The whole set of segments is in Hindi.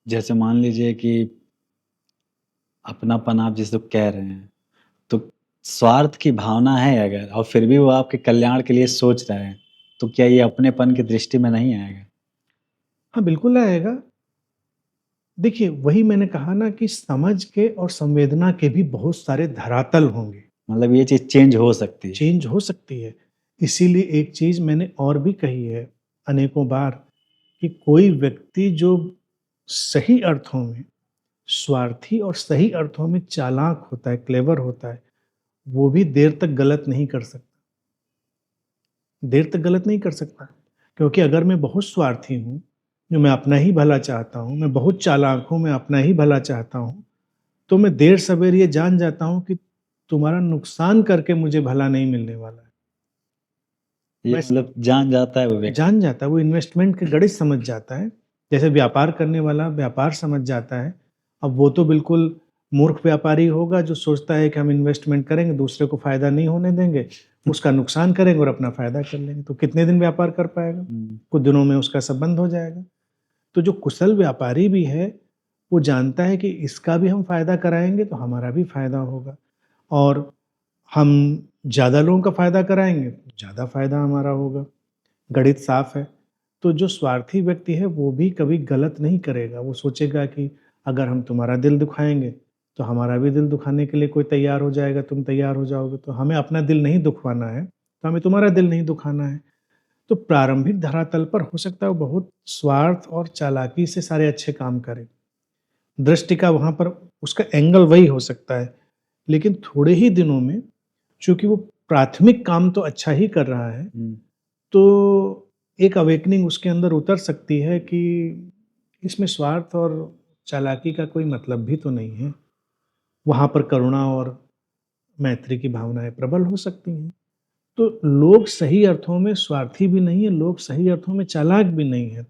जैसे मान लीजिए कि अपनापन आप जिसको कह रहे हैं, तो स्वार्थ की भावना है अगर और फिर भी वो आपके कल्याण के लिए सोच रहे हैं, तो क्या ये अपनेपन की दृष्टि में नहीं आएगा? हाँ, बिल्कुल आएगा। देखिए, वही मैंने कहा ना कि समझ के और संवेदना के भी बहुत सारे धरातल होंगे, मतलब ये चीज़ चेंज हो सकती है। चेंज हो सकती है। इसीलिए एक चीज़ मैंने और भी कही है अनेकों बार कि कोई व्यक्ति जो सही अर्थों में स्वार्थी और सही अर्थों में चालाक होता है, क्लेवर होता है, वो भी देर तक गलत नहीं कर सकता। देर तक गलत नहीं कर सकता। क्योंकि अगर मैं बहुत स्वार्थी हूँ, जो मैं अपना ही भला चाहता हूँ, मैं बहुत चालाक हूँ, मैं अपना ही भला चाहता हूँ, तो मैं देर-सवेर ये जान जाता हूँ कि तुम्हारा नुकसान करके मुझे भला नहीं मिलने वाला है। ये मैं मतलब जान जाता है वो व्यक्ति। जान जाता है, वो इन्वेस्टमेंट के गणित समझ जाता है। जैसे व्यापार करने वाला व्यापार समझ जाता है। अब वो तो बिल्कुल मूर्ख व्यापारी होगा जो सोचता है कि हम इन्वेस्टमेंट करेंगे, दूसरे को फ़ायदा नहीं होने देंगे, उसका नुकसान करेंगे और अपना फ़ायदा कर लेंगे। तो कितने दिन व्यापार कर पाएगा? हुँ, कुछ दिनों में उसका सब बंद हो जाएगा। तो जो कुशल व्यापारी भी है, वो जानता है कि इसका भी हम फ़ायदा कराएँगे तो हमारा भी फ़ायदा होगा और हम ज़्यादा लोगों का फ़ायदा कराएँगे, तो ज़्यादा फ़ायदा हमारा होगा। गणित साफ है। तो जो स्वार्थी व्यक्ति है वो भी कभी गलत नहीं करेगा। वो सोचेगा कि अगर हम तुम्हारा दिल दुखाएँगे, तो हमारा भी दिल दुखाने के लिए कोई तैयार हो जाएगा, तुम तैयार हो जाओगे। तो हमें अपना दिल नहीं दुखवाना है, तो हमें तुम्हारा दिल नहीं दुखाना है। तो प्रारंभिक धरातल पर हो सकता है वो बहुत स्वार्थ और चालाकी से सारे अच्छे काम करे। दृष्टि का वहाँ पर उसका एंगल वही हो सकता है। लेकिन थोड़े ही दिनों में चूँकि वो प्राथमिक काम तो अच्छा ही कर रहा है, हुँ। तो एक अवेकनिंग उसके अंदर उतर सकती है कि इसमें स्वार्थ और चालाकी का कोई मतलब भी तो नहीं है। वहाँ पर करुणा और मैत्री की भावनाएँ प्रबल हो सकती हैं। तो लोग सही अर्थों में स्वार्थी भी नहीं है, लोग सही अर्थों में चालाक भी नहीं है।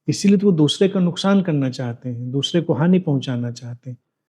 इसीलिए तो वो दूसरे का नुकसान करना चाहते हैं, दूसरे को हानि पहुँचाना चाहते हैं।